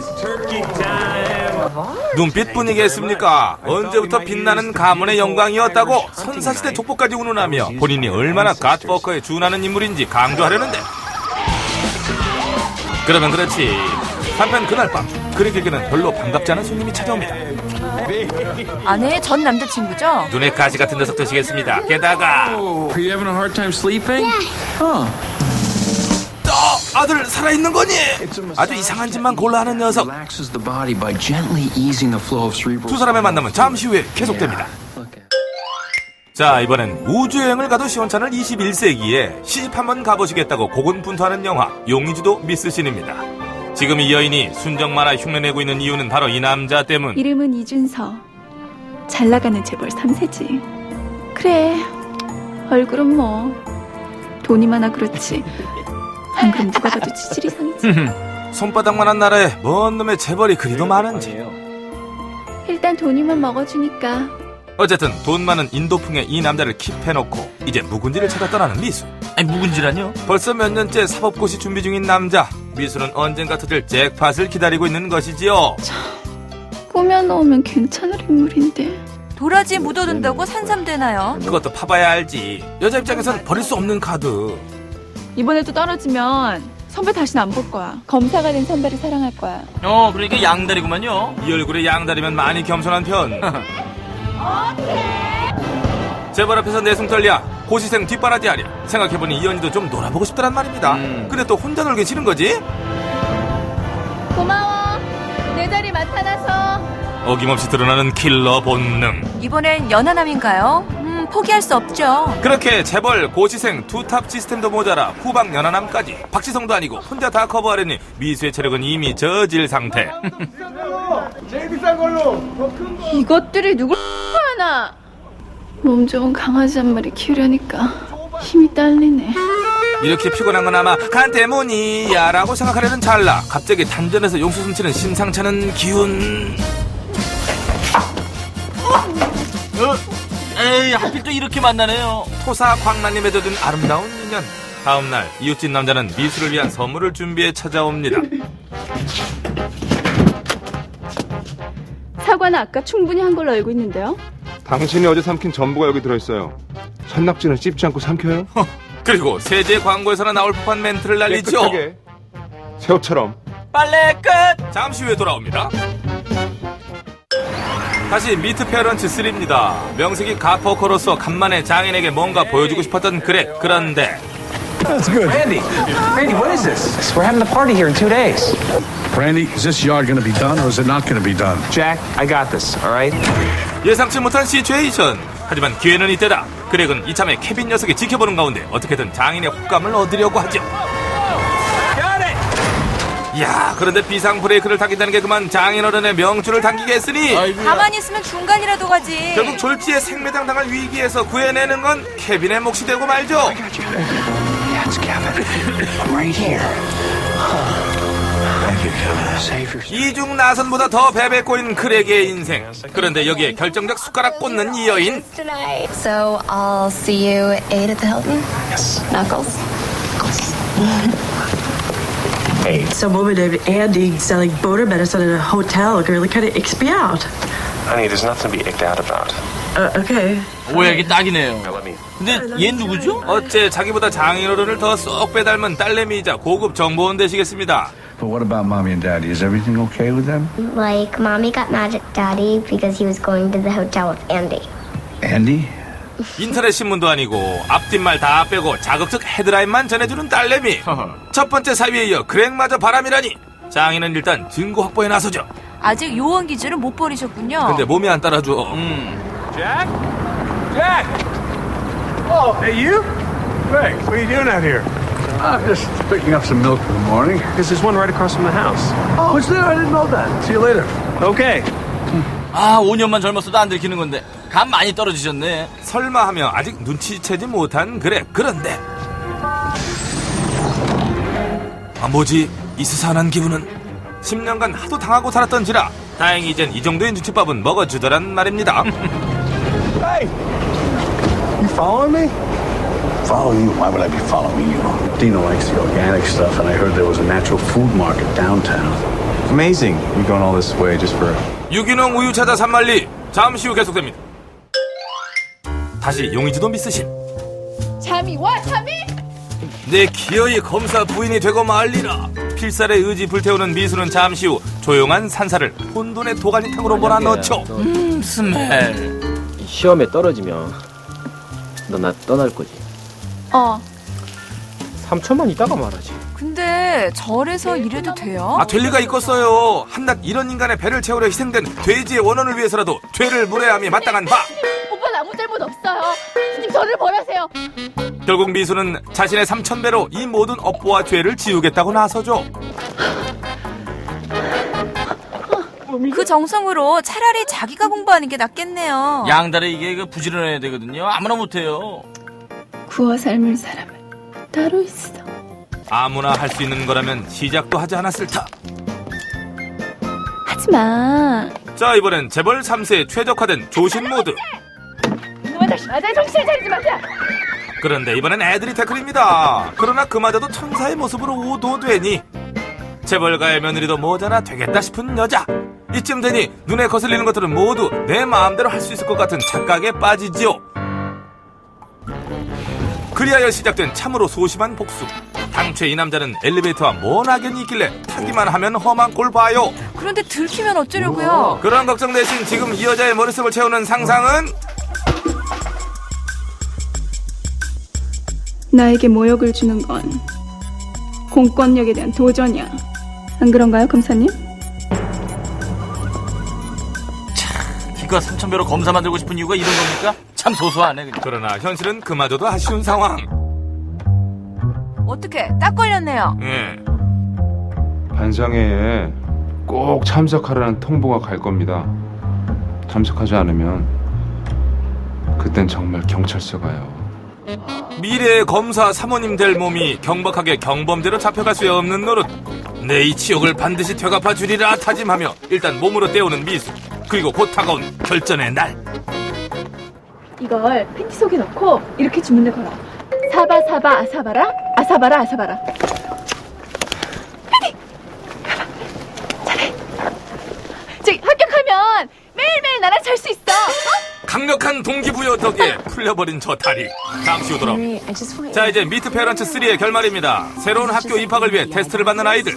눈빛뿐이겠습니까? 언제부터 빛나는 가문의 영광이었다고 선사시대 족보까지 운운하며 본인이 얼마나 갓워커에 준하는 인물인지 강조하려는데. 그러면 그렇지. 한편 그날 밤 그렉에게는 별로 반갑지 않은 손님이 찾아옵니다. 아내의 전 남자친구죠? 눈에 가시 같은 녀석 되시겠습니다. 게다가 Are you having a hard time sleeping? Huh. 아들 살아있는 거니? 아주 이상한 짓만 골라 하는 녀석. Relaxes the body by gently easing the flow of cerebral. 두 사람의 만남은 잠시 후에 계속됩니다. 자, 이번엔 우주여행을 가도 시원찮을 21세기에 시집 한번 가보시겠다고 고군분투하는 영화 용의주도 미스신입니다. 지금 이 여인이 순정만화 흉내내고 있는 이유는 바로 이 남자 때문. 이름은 이준서. 잘 나가는 재벌 3세지. 그래, 얼굴은 뭐 돈이 많아 그렇지. 안 그럼 누가 봐도 치질 이상이지. 손바닥만한 나라에 뭔 놈의 재벌이 그리도 많은지. 일단 돈이만 먹어주니까. 어쨌든 돈 많은 인도풍의 이 남자를 킵해놓고 이제 묵은지를 찾아 떠나는 미수. 아니, 묵은지라뇨? 벌써 몇 년째 사법고시 준비 중인 남자. 미수는 언젠가 터질 잭팟을 기다리고 있는 것이지요. 꾸며놓으면 괜찮을 인물인데. 도라지 묻어둔다고 산삼되나요? 그것도 파봐야 알지. 여자 입장에선 버릴 수 없는 카드. 이번에도 떨어지면 선배 다시는 안 볼 거야. 검사가 된 선배를 사랑할 거야. 그러니까 양다리구만요. 이 얼굴에 양다리면 많이 겸손한 편. 재벌 앞에서 내숭떨리야 고시생 뒷바라지하랴. 생각해보니 이현이도 좀 놀아보고 싶다란 말입니다. 근데 또 혼자 놀기 싫은 거지? 고마워. 내 자리 맡아놔서. 어김없이 드러나는 킬러 본능. 이번엔 연하남인가요? 포기할 수 없죠. 그렇게 재벌, 고시생, 투탑 시스템도 모자라 후방 연하남까지 박지성도 아니고 혼자 다 커버하려니 미수의 체력은 이미 저질 상태. 제일 비싼 걸로 더 큰 거. 이것들이 누굴 하나. 몸 좋은 강아지 한 마리 키우려니까 힘이 딸리네. 이렇게 피곤한 건 아마 간 때문이야 라고 생각하려는 찰나 갑자기 단전에서 용수 숨치는 심상찮은 기운. 에이, 하필 또 이렇게 만나네요. 토사 광란이 맺어둔 아름다운 인연. 다음날 이웃집 남자는 미수를 위한 선물을 준비해 찾아옵니다. 사과는 아까 충분히 한 걸로 알고 있는데요. 당신이 어제 삼킨 전부가 여기 들어있어요. 산낙지는 씹지 않고 삼켜요? 그리고 세제 광고에서나 나올 법한 멘트를 날리죠. 깨끗하게. 새우처럼. 빨래 끝! 잠시 후에 돌아옵니다. 다시 미트 페어런츠 3입니다. 명색이 가포커로서 간만에 장인에게 뭔가 보여주고 싶었던 그렉. 그런데 That's good. Randy, what is this? We're having a party here in 2 days. Randy, is this yard going to be done or is it not going to be done? Jack, I got this, all right? 예상치 못한 시츄에이션. 하지만 기회는 이때다. 그렉은 이참에 케빈 녀석이 지켜보는 가운데 어떻게든 장인의 호감을 얻으려고 하죠. 이야, 그런데 비상 브레이크를 당긴다는 게 그만 장인 어른의 명줄을 당기게 했으니 가만히 있으면 중간이라도 가지. 결국 졸지에 생매장 당할 위기에서 구해내는 건 케빈의 몫이 되고 말죠. 이중 나선보다 더 베베 꼬인 크렉의 인생. 그런데 여기에 결정적 숟가락 꽂는 이 여인. So I'll see you 8 at the Hilton? Yes. Knuckles? So Mom and David Andy selling boner medicine in a hotel really kind of icks me out. Honey, there's nothing to be icked out about. Okay. 오해하기 딱이네요. 근데 얘 누구죠? 어째 자기보다 장인어른을 더 쏙 빼닮은 딸내미이자 고급 정보원 되시겠습니다. But what about Mommy and Daddy? Is everything okay with them? Like, Mommy got mad at Daddy because he was going to the hotel with Andy. Andy? 인터넷 신문도 아니고 앞뒷말 다 빼고 자극적 헤드라인만 전해주는 딸내미. 첫 번째 사위에 이어 그렉마저 바람이라니. 장인은 일단 증거 확보에 나서죠. 아직 요원 기질을 못 버리셨군요. 근데 몸이 안 따라줘. Jack? Jack! Oh, hey, you? Greg, what are you doing out here? Just picking up some milk for the morning. There's one right across from the house. Oh, it's there? I didn't know that. See you later. Okay. 5년만 젊었어도 안 들키는 건데 감 많이 떨어지셨네. 설마 하며 아직 눈치채지 못한 그렉. 그런데 뭐지? 이 스산한 기분은 10년간 하도 당하고 살았던지라 다행히 이젠 이 정도의 눈치밥은 먹어주더란 말입니다. Hey! You following me? Following you? Why would I be following you? Dino likes the organic stuff, and I heard there was a natural food market downtown. Amazing. You going all this way just for... 유기농 우유 찾아 산말리. 잠시 후 계속됩니다. 다시 용의주도 미스신. 잠이 와, 잠이? 내 기어이 검사 부인이 되고 말리라. 필살의 의지 불태우는 미수는 잠시 후 조용한 산사를 혼돈의 도가니탕으로 몰아넣죠. 스멜. 시험에 떨어지면 너 나 떠날 거지. 3초만 있다가 말하지. 근데 절에서 이래도 돼요? 될 리가 있겠어요. 한낱 이런 인간의 배를 채우려 희생된 돼지의 원혼을 위해서라도 죄를 물어야 함이 마땅한 바. 오빠는 아무 잘못 없어요. 스님 저를 벌하세요. 결국 미수는 자신의 3000배로 이 모든 업보와 죄를 지우겠다고 나서죠. 그 정성으로 차라리 자기가 공부하는 게 낫겠네요. 양다리 이게 부지런해야 되거든요. 아무나 못해요. 구워 삶을 사람은 따로 있어. 아무나 할 수 있는 거라면 시작도 하지 않았을 터. 하지마. 자, 이번엔 재벌 3세에 최적화된 조신 모드. 이놈의 다시 맞아. 정신 차리지 마세요. 그런데 이번엔 애들이 태클입니다. 그러나 그마저도 천사의 모습으로 우도되니 재벌가의 며느리도 모자라 되겠다 싶은 여자. 이쯤 되니 눈에 거슬리는 것들은 모두 내 마음대로 할 수 있을 것 같은 착각에 빠지지요. 그리하여 시작된 참으로 소심한 복수. 당최 이 남자는 엘리베이터와 뭔 악연이 있길래 타기만 하면 험한 꼴 봐요. 그런데 들키면 어쩌려고요? 그런 걱정 대신 지금 이 여자의 머릿속을 채우는 상상은 나에게 모욕을 주는 건 공권력에 대한 도전이야. 안 그런가요, 검사님? 기껏 3000배로 검사 만들고 싶은 이유가 이런 겁니까? 참 소소하네. 그냥. 그러나 현실은 그마저도 아쉬운 상황. 어떻게 딱 걸렸네요. 예. 반상회에 꼭 참석하라는 통보가 갈 겁니다. 참석하지 않으면 그땐 정말 경찰서 가요. 미래의 검사 사모님 될 몸이 경박하게 경범죄로 잡혀갈 수 없는 노릇. 내 이 치욕을 반드시 되갚아 주리라 다짐하며 일단 몸으로 때우는 미수. 그리고 곧 다가온 결전의 날. 이걸 팬티 속에 넣고 이렇게 주문을 걸어. 사바 사바 아사바라 아사바라 아사바라. 팬티. 잘해. 저기 합격하면 매일매일 나랑 잘 수 있어. 강력한 동기부여 덕에 풀려버린 저 다리. 잠시 후 돌아. 자, 이제 미트 페런츠 3의 결말입니다. 새로운 학교 입학을 위해 테스트를 받는 아이들.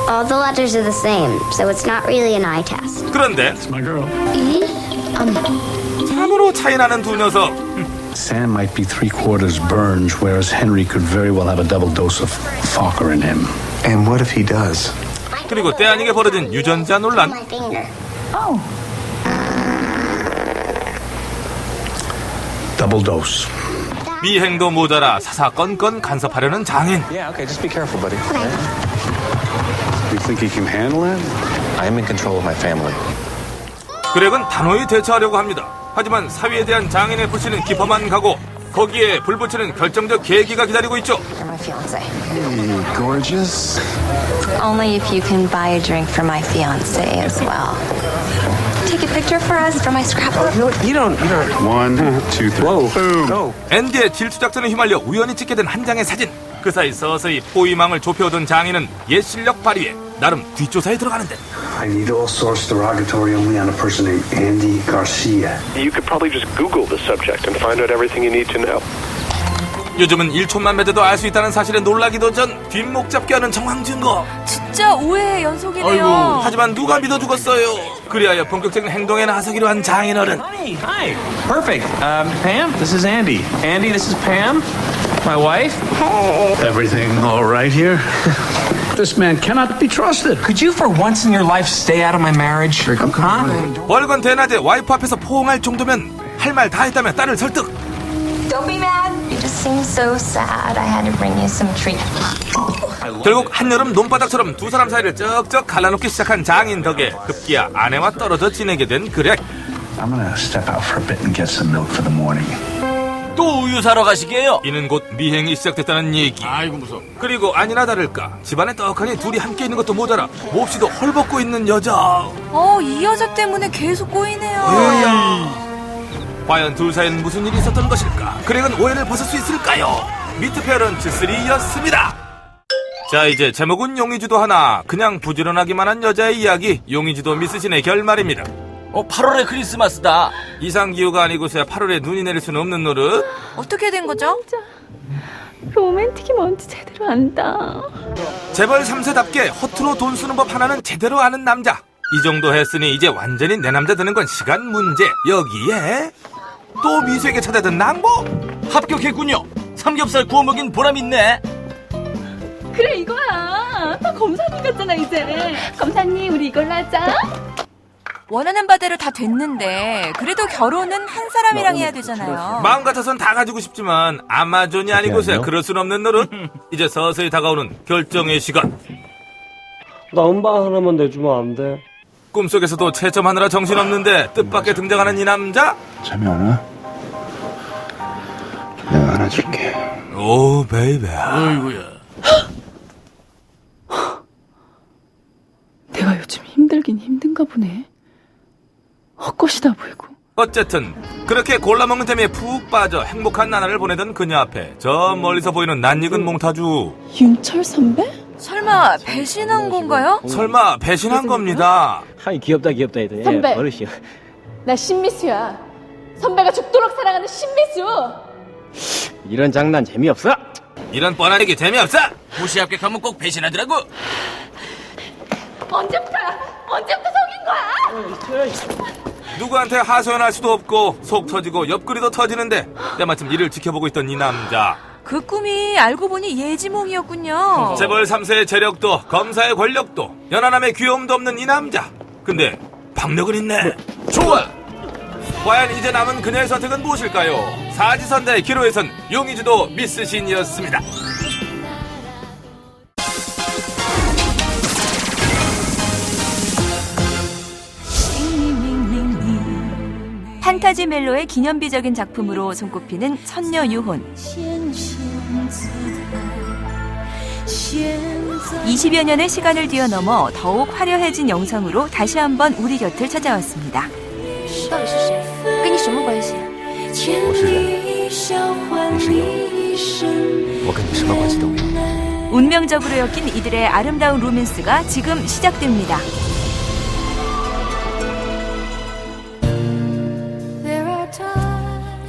All the letters are the same, so it's not really an eye test. 그런데 My girl. 참으로 차이나는 두 녀석. Sam might be 3/4 Burns, whereas Henry could very well have a double dose of Fokker in him. And what if he does? 그리고 때 아니게 벌어진 유전자 논란. Double dose. 미행도 모자라 사사건건 간섭하려는 장인. Yeah, okay, just be careful, buddy. You think he can handle it? I am in control of my family. 그렉은 단호히 대처하려고 합니다. 하지만 사위에 대한 장인의 불신은 깊어만 가고 거기에 불붙이는 결정적 계기가 기다리고 있죠. You're my fiance. Hey, gorgeous. Only if you can buy a drink for my fiance as well. Take a picture for us for my scrapbook. You don't. 1, 2, 3. Boom. Go. 앤디의 질투 작전에 휘말려 우연히 찍게 된 한 장의 사진. 그 사이 서서히 포위망을 좁혀오던 장인은 옛 실력 발휘에 나름 뒷조사에 들어가는데. I need all source derogatory only on a person named Andy Garcia. You could probably just Google the subject and find out everything you need to know. 요즘은 1촌만 맺어도 알 수 있다는 사실에 놀라기도 전 뒷목 잡게 하는 정황 증거. 진짜 오해의 연속이네요. 하지만 누가 믿어 죽었어요. 그리하여 본격적인 행동에 나서기로 한 장인어른. Hi. Perfect. Pam, this is Andy. Andy, this is Pam, my wife. Everything all right here? This man cannot be trusted. Could you, for once in your life, stay out of my marriage? Huh? 월간 대낮에 와이프 앞에서 포옹할 정도면 할 말 다 했다며 딸을 설득. Don't be mad. You just seem so sad. I had to bring you some treats. 결국 한여름 논바닥처럼 두 사람 사이를 쩍쩍 갈라놓기 시작한 장인 덕에 급기야 아내와 떨어져 지내게 된 그렉. I'm gonna step out for a bit and get some milk for the morning. 또 우유 사러 가시게요? 이는 곧 미행이 시작됐다는 얘기. 아이고 무서워. 그리고 아니나 다를까 집안에 떡하니 둘이 함께 있는 것도 모자라 몹시도 헐벗고 있는 여자. 이 여자 때문에 계속 꼬이네요. 과연 둘 사이엔 무슨 일이 있었던 것일까? 그렉은 오해를 벗을 수 있을까요? 미트 페어런츠 3였습니다. 자, 이제 제목은 용의주도 하나 그냥 부지런하기만 한 여자의 이야기, 용의주도 미스신의 결말입니다. 8월의 크리스마스다. 이상기후가 아니고서야 8월에 눈이 내릴 수는 없는 노릇. 어떻게 된 거죠? 로맨틱이 뭔지 제대로 안다. 재벌 3세답게 허투루 돈 쓰는 법 하나는 제대로 아는 남자. 이 정도 했으니 이제 완전히 내 남자 되는 건 시간 문제. 여기에 또 미수에게 찾아든 낭보. 합격했군요. 삼겹살 구워 먹인 보람 있네. 그래 이거야. 다 검사님 같잖아 이제. 검사님 우리 이걸로 하자. 원하는 바대로 다 됐는데 그래도 결혼은 한 사람이랑 해야 되잖아요. 마음 같아선 다 가지고 싶지만 아마존이 아니고서야 그럴 순 없는 노릇. 이제 서서히 다가오는 결정의 시간. 나 음반 하나만 내주면 안 돼? 꿈속에서도 채점하느라 정신없는데 뜻밖의 등장하는 이 남자. 재미없나? 내가 안아줄게. 오 베이베. 어이구야. 내가 요즘 힘들긴 힘든가 보네. 헛것이다 보이고. 어쨌든 그렇게 골라먹는 재미에 푹 빠져 행복한 나날을 보내던 그녀 앞에 저 멀리서 보이는 낯익은 몽타주. 윤철 선배? 설마 배신한 건가요? 설마 배신한 겁니다. 하이 귀엽다 이들. 선배. 버릇이야. 나 신미수야. 선배가 죽도록 사랑하는 신미수. 이런 장난 재미없어. 이런 뻔한 얘기 재미없어. 무시 합격하면 꼭 배신하더라고. 언제부터 속인 거야? 누구한테 하소연할 수도 없고 속 터지고 옆구리도 터지는데 때마침 이를 지켜보고 있던 이 남자. 그 꿈이 알고 보니 예지몽이었군요. 재벌 3세의 재력도 검사의 권력도 연하남의 귀여움도 없는 이 남자. 근데 박력은 있네. 좋아. 과연 이제 남은 그녀의 선택은 무엇일까요? 사지선다의 기로에선 용의주도 미스신이었습니다. 판타지 멜로의 기념비적인 작품으로 손꼽히는 선녀유혼. 20여 년의 시간을 뛰어넘어 더욱 화려해진 영상으로 다시 한번 우리 곁을 찾아왔습니다. 跟你什么关系？我是人，你是牛，我跟你什么关系都没有。 운명적으로 엮인 이들의 아름다운 로맨스가 지금 시작됩니다.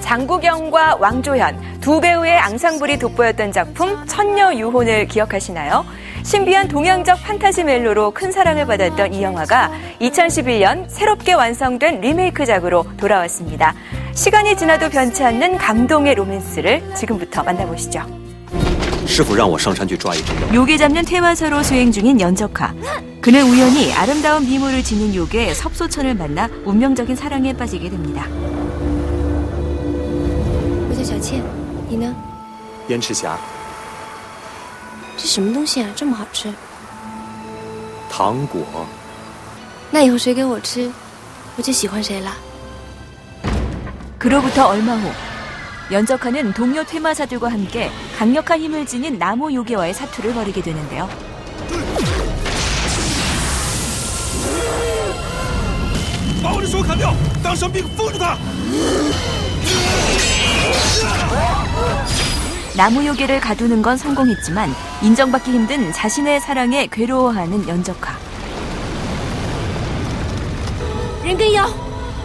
장국영과 왕조현 두 배우의 앙상블이 돋보였던 작품 천녀유혼을 기억하시나요? 신비한 동양적 판타지 멜로로 큰 사랑을 받았던 이 영화가 2011년 새롭게 완성된 리메이크작으로 돌아왔습니다. 시간이 지나도 변치 않는 감동의 로맨스를 지금부터 만나보시죠. 요괴 잡는 퇴마사로 수행 중인 연적하. 그는 우연히 아름다운 미모를 지닌 요괴 섭소천을 만나 운명적인 사랑에 빠지게 됩니다. 我叫小倩，你呢？燕赤霞，这什么东西啊？这么好吃？糖果。那以后谁给我吃，我就喜欢谁了。 그로부터 얼마 후 연적하는 동료 퇴마사들과 함께 강력한 힘을 지닌 나무 요괴와의 사투를 벌이게 되는데요. 나무 요괴를 가두는 건 성공했지만 인정받기 힘든 자신의 사랑에 괴로워하는 연적하. 人跟妖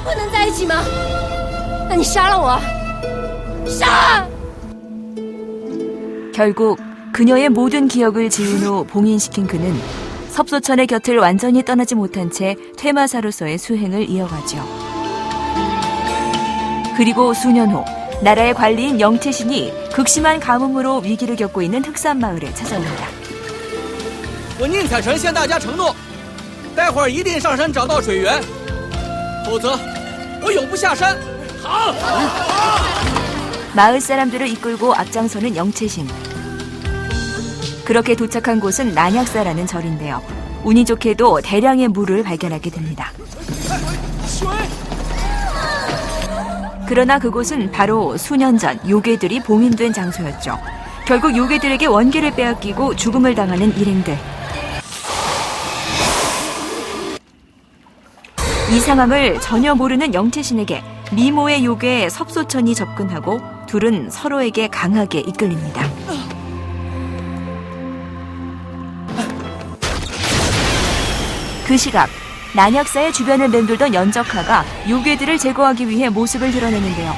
不能在一起吗？那你杀了我，杀！ 결국 그녀의 모든 기억을 지운 후 봉인시킨 그는 섭소천의 곁을 완전히 떠나지 못한 채 퇴마사로서의 수행을 이어가죠. 그리고 수년 후 나라의 관리인 영채신이 극심한 가뭄으로 위기를 겪고 있는 흑산 마을에 찾아옵니다. 我宁采臣向大家承诺，待会儿一定上山找到水源，否则我永不下山。好。 마을 사람들을 이끌고 앞장서는 영채신. 그렇게 도착한 곳은 난약사라는 절인데요. 운이 좋게도 대량의 물을 발견하게 됩니다. 그러나 그곳은 바로 수년 전 요괴들이 봉인된 장소였죠. 결국 요괴들에게 원기를 빼앗기고 죽음을 당하는 일행들. 이 상황을 전혀 모르는 영채신에게 미모의 요괴 섭소천이 접근하고 둘은 서로에게 강하게 이끌립니다. 그 시각 난약사의 주변을 맴돌던 연적하가 요괴들을 제거하기 위해 모습을 드러내는데요.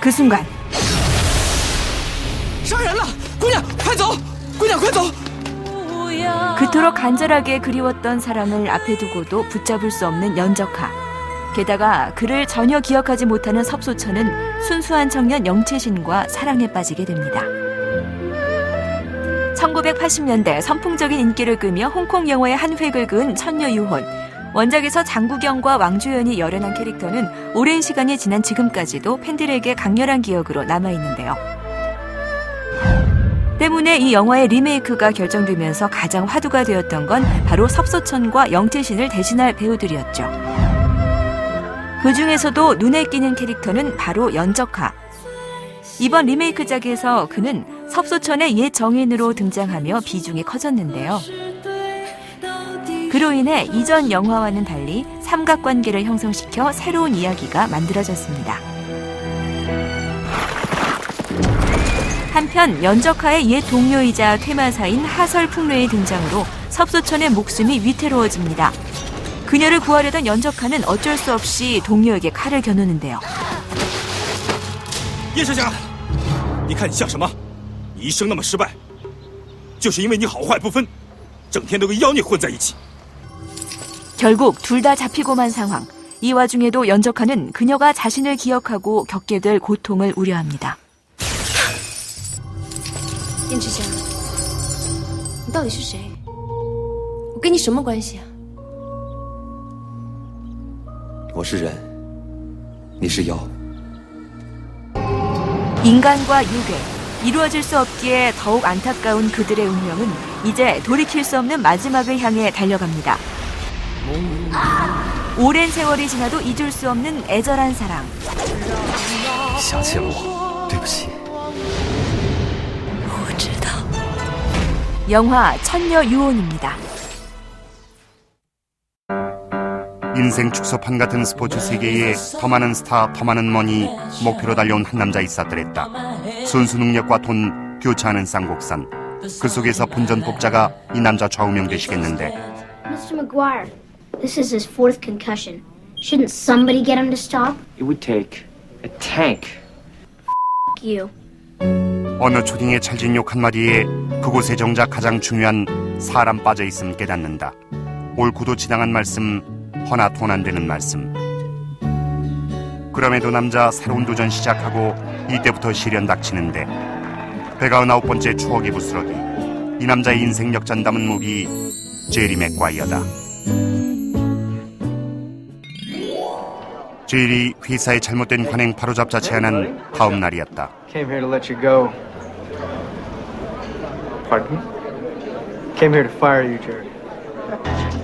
그 순간 杀人了！姑娘，快走！姑娘，快走！ 그토록 간절하게 그리웠던 사랑을 앞에 두고도 붙잡을 수 없는 연적하. 게다가 그를 전혀 기억하지 못하는 섭소천은 순수한 청년 영채신과 사랑에 빠지게 됩니다. 1980년대 선풍적인 인기를 끌며 홍콩 영화의 한 획을 그은 천녀유혼. 원작에서 장국영과 왕조연이 열연한 캐릭터는 오랜 시간이 지난 지금까지도 팬들에게 강렬한 기억으로 남아있는데요. 때문에 이 영화의 리메이크가 결정되면서 가장 화두가 되었던 건 바로 섭소천과 영채신을 대신할 배우들이었죠. 그 중에서도 눈에 띄는 캐릭터는 바로 연적하. 이번 리메이크작에서 그는 섭소천의 옛 정인으로 등장하며 비중이 커졌는데요. 그로 인해 이전 영화와는 달리 삼각관계를 형성시켜 새로운 이야기가 만들어졌습니다. 한편 연적하의 옛 동료이자 퇴마사인 하설풍뢰의 등장으로 섭소천의 목숨이 위태로워집니다. 그녀를 구하려던 연적하는 어쩔 수 없이 동료에게 칼을 겨누는데요. 叶师长，你看你像什么？你一生那么失败，就是因为你好坏不分，整天都跟妖孽混在一起。 결국 둘 다 잡히고만 상황. 이 와중에도 연적하는 그녀가 자신을 기억하고 겪게 될 고통을 우려합니다. 燕之香，你到底是谁？我跟你什么关系啊？我是人，你是妖。 인간과 유괴, 이루어질 수 없기에 더욱 안타까운 그들의 운명은 이제 돌이킬 수 없는 마지막을 향해 달려갑니다. 오랜 세월이 지나도 잊을 수 없는 애절한 사랑. 想起了我，对不起。 영화 천녀유혼입니다. 인생 축소판 같은 스포츠 세계에 더 많은 스타, 더 많은 머니 목표로 달려온 한 남자 있었더랬다. 순수 능력과 돈, 교차하는 쌍곡선. 그 속에서 본전 뽑자가 이 남자 좌우명 되시겠는데. Mr. McGuire, this is his fourth concussion. Shouldn't somebody get him to stop? It would take a tank. F*** you. 어느 초딩의 찰진 욕 한마디에 그곳에 정작 가장 중요한 사람 빠져있음 깨닫는다. 옳고도 지당한 말씀, 허나 돈 안 되는 말씀. 그럼에도 남자 새로운 도전 시작하고 이때부터 시련 닥치는데 배가 9번째 추억의 부스러기. 이 남자의 인생 역전 담은 무비 제리 맥과이어다. 제일이 회사의 잘못된 관행 바로잡자 제안한 다음 날이었다. Came here to let you go. Pardon me? Came here to fire you, Jerry.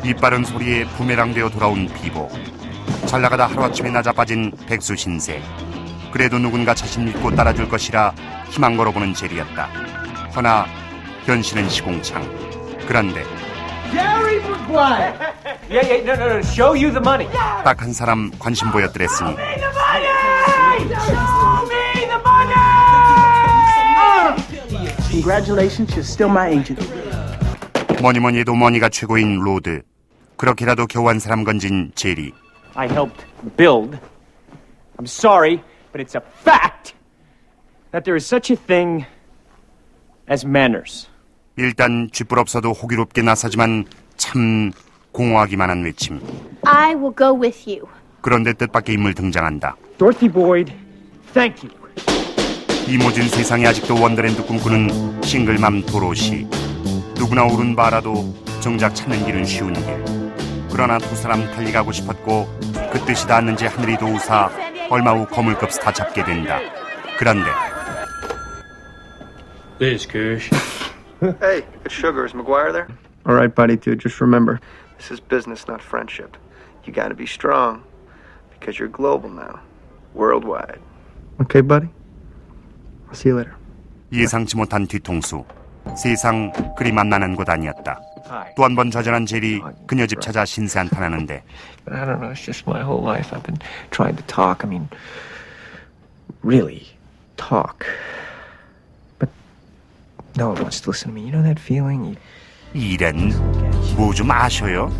이빠른 소리에 부메랑 되어 돌아온 비보. 잘 나가다 하루아침에 낮아빠진 백수 신세. 그래도 누군가 자신 믿고 따라줄 것이라 희망 걸어보는 제리였다. 허나 현실은 시공창. 그런데 Jerry Maguire. Yeah, no. Show you the money. 딱 한 사람 관심 보였더랬으니 Show me the money. Congratulations, you're still my agent. 뭐니뭐니 해도 머니가 최고인 로드. 그렇게라도 겨우 한 사람 건진 제리. I helped build. I'm sorry, but it's a fact. that there is such a thing as manners. 일단 쥐뿔없어도 호기롭게 나서지만 참 공허하기만 한 외침. I will go with you. 그런데 뜻밖의 인물 등장한다. Dorothy Boyd, thank you. 이모진 세상에 아직도 원더랜드 꿈꾸는 싱글맘 도로시. 누구나 옳은 바라도 정작 찾는 길은 쉬운 길. 그러나 두 사람 달리가고 싶었고 그 뜻이 닿았는지 하늘이 도우사 얼마 후 거물급 스타 잡게 된다. 그런데 Liz Kush. Hey, it's Sugar. Is McGuire there? All right, buddy, dude, just remember, this is business, not friendship. You gotta be strong, because you're global now. Worldwide. Okay, buddy? I'll see you later. 예상치 못한 뒤통수. 세상 그리 만나는 곳 아니었다. 또 한 번 좌절한 제리 그녀 집 찾아 신세 한탄하는데 But I don't know, it's just my whole life I've been trying to talk. I mean, really talk. But no one wants to listen to me. You know that feeling? 이런 뭐 좀 아셔요?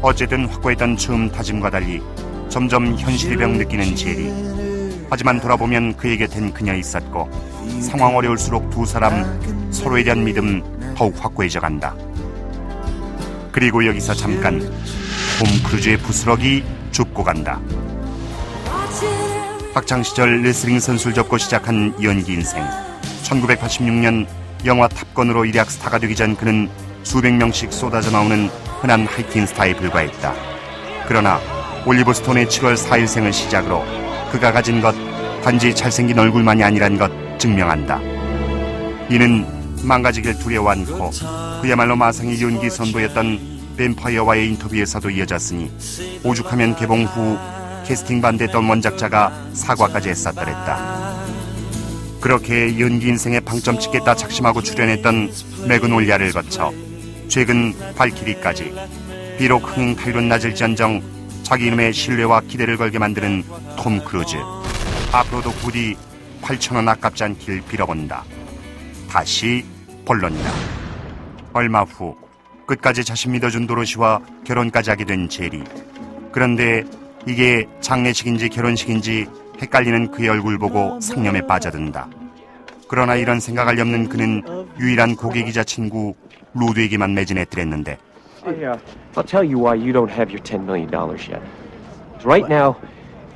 어쨌든 확고했던 처음 다짐과 달리 점점 현실의 벽 느끼는 제리. 하지만 돌아보면 그의 곁엔 그녀 있었고 상황 어려울수록 두 사람 서로에 대한 믿음 더욱 확고해져 간다. 그리고 여기서 잠깐 톰 크루즈의 부스러기 죽고 간다. 학창시절 레슬링 선수를 접고 시작한 연기 인생. 1986년 영화 탑건으로 일약 스타가 되기 전 그는 수백 명씩 쏟아져 나오는 흔한 하이틴 스타에 불과했다. 그러나 올리버 스톤의 7월 4일생을 시작으로 그가 가진 것 단지 잘생긴 얼굴만이 아니란 것 증명한다. 이는 망가지길 두려워 않고 그야말로 마상의 연기 선보였던 뱀파이어와의 인터뷰에서도 이어졌으니 오죽하면 개봉 후 캐스팅 반대했던 원작자가 사과까지 했었더랬다. 그렇게 연기 인생에 방점 찍겠다 작심하고 출연했던 매그놀리아를 거쳐 최근 발키리까지 비록 흥행 타율은 낮을지언정 자기 이름에 신뢰와 기대를 걸게 만드는 톰 크루즈. 앞으로도 부디 8,000원 아깝지 않길 빌어본다. 다시 본론이다. 얼마 후 끝까지 자신 믿어준 도로시와 결혼까지 하게 된 제리. 그런데 이게 장례식인지 결혼식인지 헷갈리는 그의 얼굴 보고 상념에 빠져든다. 그러나 이런 생각할 리 없는 그는 유일한 고객이자 친구 루드에게만 매진했더랬는데 I'll tell you why you don't have your $10 million yet. Right now,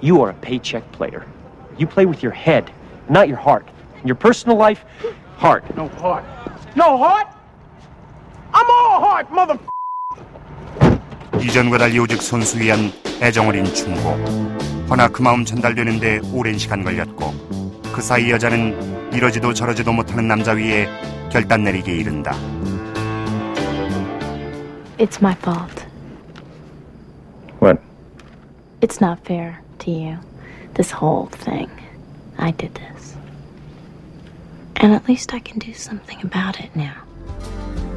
you are a paycheck player. You play with your head, not your heart. In your personal life, heart. No heart. No heart? I'm all heart, mother. 이전과 달리 오직 선수 위한 애정어린 충고. 허나 그 마음 전달되는데 오랜 시간 걸렸고 그 사이 여자는 이러지도 저러지도 못하는 남자 위에 결단 내리게 이른다. It's my fault. What? It's not fair to you. This whole thing. I did this. And at least I can do something about it now.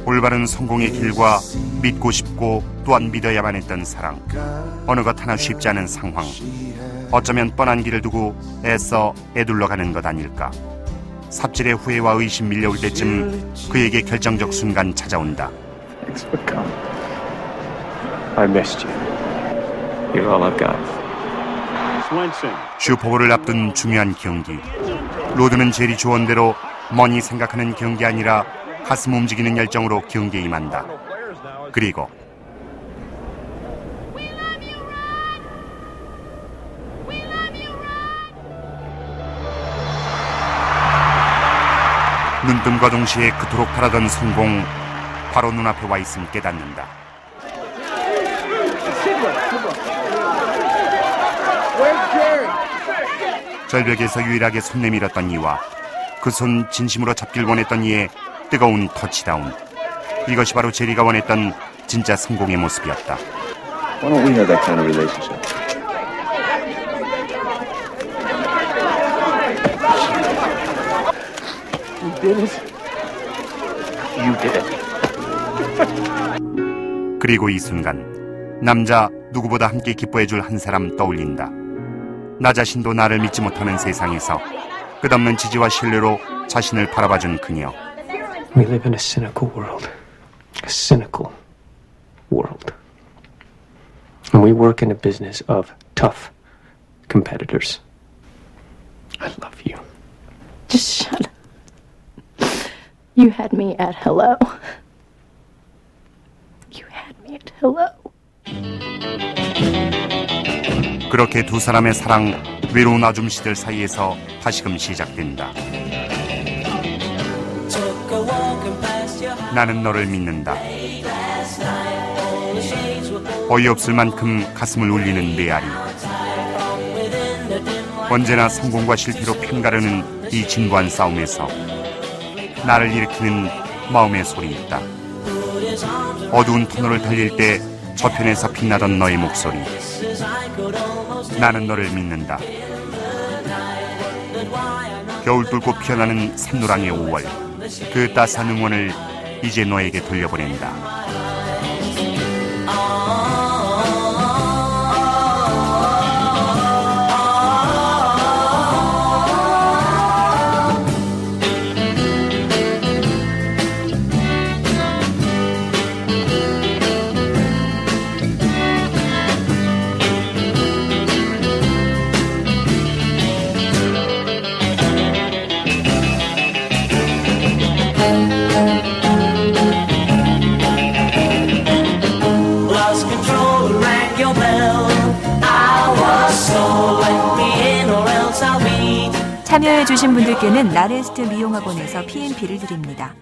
올바른 성공의 길과 믿고 싶고 또한 믿어야만 했던 사랑. 어느 것 하나 쉽지 않은 상황. 어쩌면 뻔한 길을 두고 애써 애둘러가는 것 아닐까. 삽질의 후회와 의심 밀려올 때쯤 그에게 결정적 순간 찾아온다. Thanks for coming. I missed you. You're all I've got. 슈퍼볼을 앞둔 중요한 경기. 로드는 제리 조언대로 머니 생각하는 경기 아니라 가슴 움직이는 열정으로 경기에 임한다. 그리고 눈뜸과 동시에 그토록 바라던 성공 바로 눈앞에 와 있음 깨닫는다. 절벽에서 유일하게 손 내밀었던 이와 그 손 진심으로 잡길 원했던 이의 뜨거운 터치다운. 이것이 바로 제리가 원했던 진짜 성공의 모습이었다. Why don't we have that kind of relationship? You did it. You did it. 그리고 이 순간 남자 누구보다 함께 기뻐해줄 한 사람 떠올린다. 나 자신도 나를 믿지 못하는 세상에서 끝없는 지지와 신뢰로 자신을 바라봐준 그녀. We live in a cynical world. A cynical world. And we work in a business of tough competitors. I love you. You had me at hello. You had me at hello. 그렇게 두 사람의 사랑 외로운 아줌씨들 사이에서 다시금 시작된다. 나는 너를 믿는다. 어이없을 만큼 가슴을 울리는 메아리. 언제나 성공과 실패로 편가르는 이 진부한 싸움에서 나를 일으키는 마음의 소리 있다. 어두운 터널을 달릴 때 저편에서 빛나던 너의 목소리. 나는 너를 믿는다. 겨울 뚫고 피어나는 산노랑의 5월. 그 따스한 응원을 이제 너에게 돌려보낸다. 참여해주신 분들께는 나레스트 미용학원에서 PMP를 드립니다.